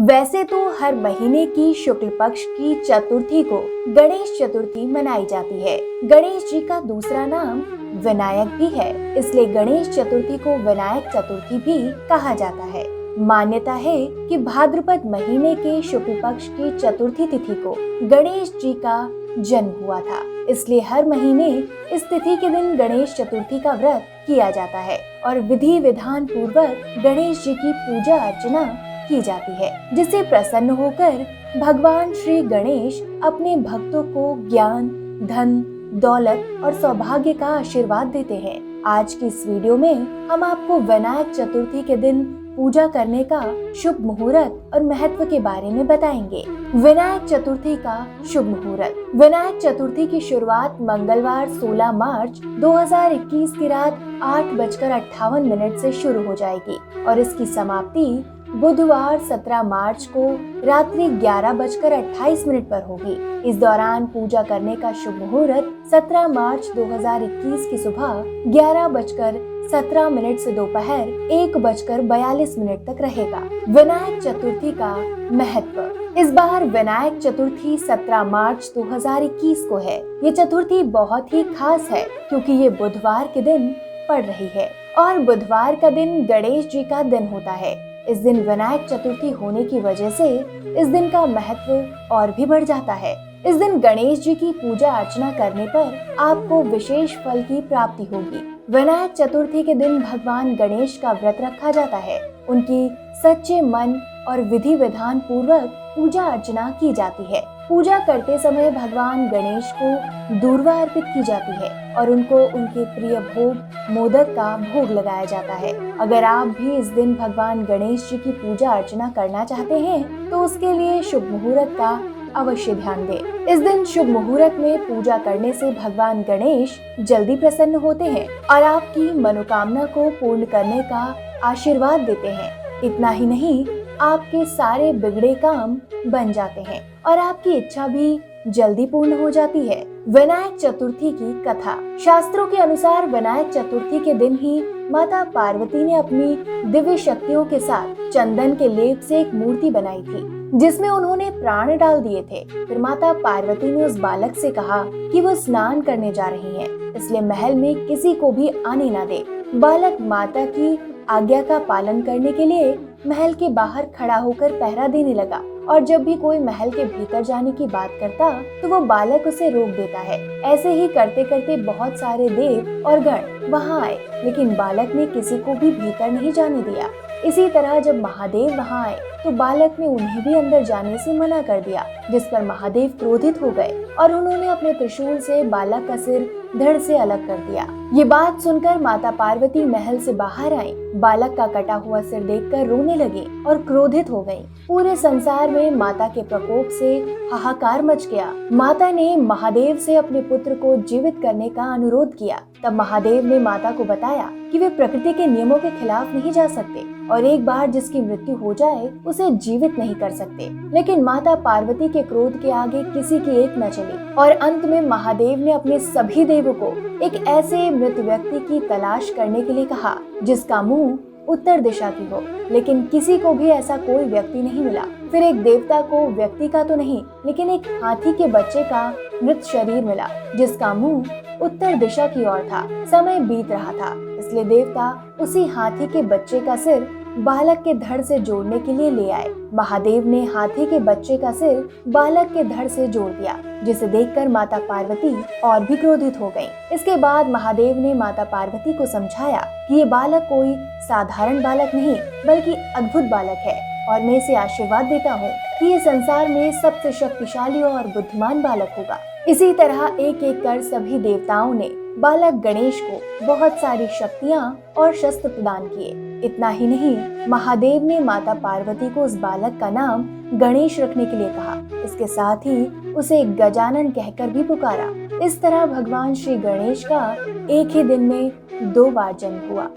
वैसे तो हर महीने की शुक्ल पक्ष की चतुर्थी को गणेश चतुर्थी मनाई जाती है। गणेश जी का दूसरा नाम विनायक भी है, इसलिए गणेश चतुर्थी को विनायक चतुर्थी भी कहा जाता है। मान्यता है कि भाद्रपद महीने के शुक्ल पक्ष की चतुर्थी तिथि को गणेश जी का जन्म हुआ था, इसलिए हर महीने इस तिथि के दिन गणेश चतुर्थी का व्रत किया जाता है और विधि विधान पूर्वक गणेश जी की पूजा अर्चना की जाती है, जिससे प्रसन्न होकर भगवान श्री गणेश अपने भक्तों को ज्ञान, धन, दौलत और सौभाग्य का आशीर्वाद देते हैं। आज की इस वीडियो में हम आपको विनायक चतुर्थी के दिन पूजा करने का शुभ मुहूर्त और महत्व के बारे में बताएंगे। विनायक चतुर्थी का शुभ मुहूर्त। विनायक चतुर्थी की शुरुआत मंगलवार 16 मार्च 2021 की रात 8:58 से शुरू हो जाएगी और इसकी समाप्ति बुधवार 17 मार्च को रात्रि 11:28 पर होगी। इस दौरान पूजा करने का शुभ मुहूर्त 17 मार्च 2021 की सुबह 11:17 से दोपहर 1:42 तक रहेगा। विनायक चतुर्थी का महत्व। इस बार विनायक चतुर्थी 17 मार्च 2021 को है। ये चतुर्थी बहुत ही खास है क्योंकि ये बुधवार के दिन पड़ रही है और बुधवार का दिन गणेश जी का दिन होता है। इस दिन विनायक चतुर्थी होने की वजह से इस दिन का महत्व और भी बढ़ जाता है। इस दिन गणेश जी की पूजा अर्चना करने पर आपको विशेष फल की प्राप्ति होगी। विनायक चतुर्थी के दिन भगवान गणेश का व्रत रखा जाता है। उनकी सच्चे मन और विधि विधान पूर्वक पूजा अर्चना की जाती है। पूजा करते समय भगवान गणेश को दूर्वा अर्पित की जाती है और उनको उनके प्रिय भोग मोदक का भोग लगाया जाता है। अगर आप भी इस दिन भगवान गणेश जी की पूजा अर्चना करना चाहते हैं तो उसके लिए शुभ मुहूर्त का अवश्य ध्यान दें। इस दिन शुभ मुहूर्त में पूजा करने से भगवान गणेश जल्दी प्रसन्न होते हैं और आपकी मनोकामना को पूर्ण करने का आशीर्वाद देते हैं। इतना ही नहीं, आपके सारे बिगड़े काम बन जाते हैं और आपकी इच्छा भी जल्दी पूर्ण हो जाती है। विनायक चतुर्थी की कथा। शास्त्रों के अनुसार विनायक चतुर्थी के दिन ही माता पार्वती ने अपनी दिव्य शक्तियों के साथ चंदन के लेप से एक मूर्ति बनाई थी जिसमें उन्होंने प्राण डाल दिए थे। फिर माता पार्वती ने उस बालक से कहा कि वो स्नान करने जा रही हैं, इसलिए महल में किसी को भी आने न दे। बालक माता की आज्ञा का पालन करने के लिए महल के बाहर खड़ा होकर पहरा देने लगा और जब भी कोई महल के भीतर जाने की बात करता तो वो बालक उसे रोक देता है। ऐसे ही करते करते बहुत सारे देव और गण वहाँ आए, लेकिन बालक ने किसी को भी भीतर नहीं जाने दिया। इसी तरह जब महादेव वहाँ आए तो बालक ने उन्हें भी अंदर जाने से मना कर दिया, जिस पर महादेव क्रोधित हो गए और उन्होंने अपने त्रिशूल से बालक का सिर धड़ से अलग कर दिया। ये बात सुनकर माता पार्वती महल से बाहर आई, बालक का कटा हुआ सिर देखकर रोने लगी और क्रोधित हो गयी। पूरे संसार में माता के प्रकोप से हाहाकार मच गया। माता ने महादेव से अपने पुत्र को जीवित करने का अनुरोध किया। तब महादेव ने माता को बताया कि वे प्रकृति के नियमों के खिलाफ नहीं जा सकते और एक बार जिसकी मृत्यु हो जाए उसे जीवित नहीं कर सकते। लेकिन माता पार्वती के क्रोध के आगे किसी की एक न चली और अंत में महादेव ने अपने सभी देवों को एक ऐसे मृत व्यक्ति की तलाश करने के लिए कहा जिसका मुंह उत्तर दिशा की हो, लेकिन किसी को भी ऐसा कोई व्यक्ति नहीं मिला। फिर एक देवता को व्यक्ति का तो नहीं लेकिन एक हाथी के बच्चे का मृत शरीर मिला जिसका मुंह उत्तर दिशा की ओर था। समय बीत रहा था, इसलिए देवता उसी हाथी के बच्चे का सिर बालक के धड़ से जोड़ने के लिए ले आए। महादेव ने हाथी के बच्चे का सिर बालक के धड़ से जोड़ दिया, जिसे देखकर माता पार्वती और भी क्रोधित हो गईं। इसके बाद महादेव ने माता पार्वती को समझाया कि ये बालक कोई साधारण बालक नहीं बल्कि अद्भुत बालक है और मैं इसे आशीर्वाद देता हूँ कि ये संसार में सबसे शक्तिशाली और बुद्धिमान बालक होगा। इसी तरह एक एक कर सभी देवताओं ने बालक गणेश को बहुत सारी शक्तियाँ और शस्त्र प्रदान किए। इतना ही नहीं, महादेव ने माता पार्वती को उस बालक का नाम गणेश रखने के लिए कहा। इसके साथ ही उसे गजानन कहकर भी पुकारा। इस तरह भगवान श्री गणेश का एक ही दिन में 2 बार जन्म हुआ।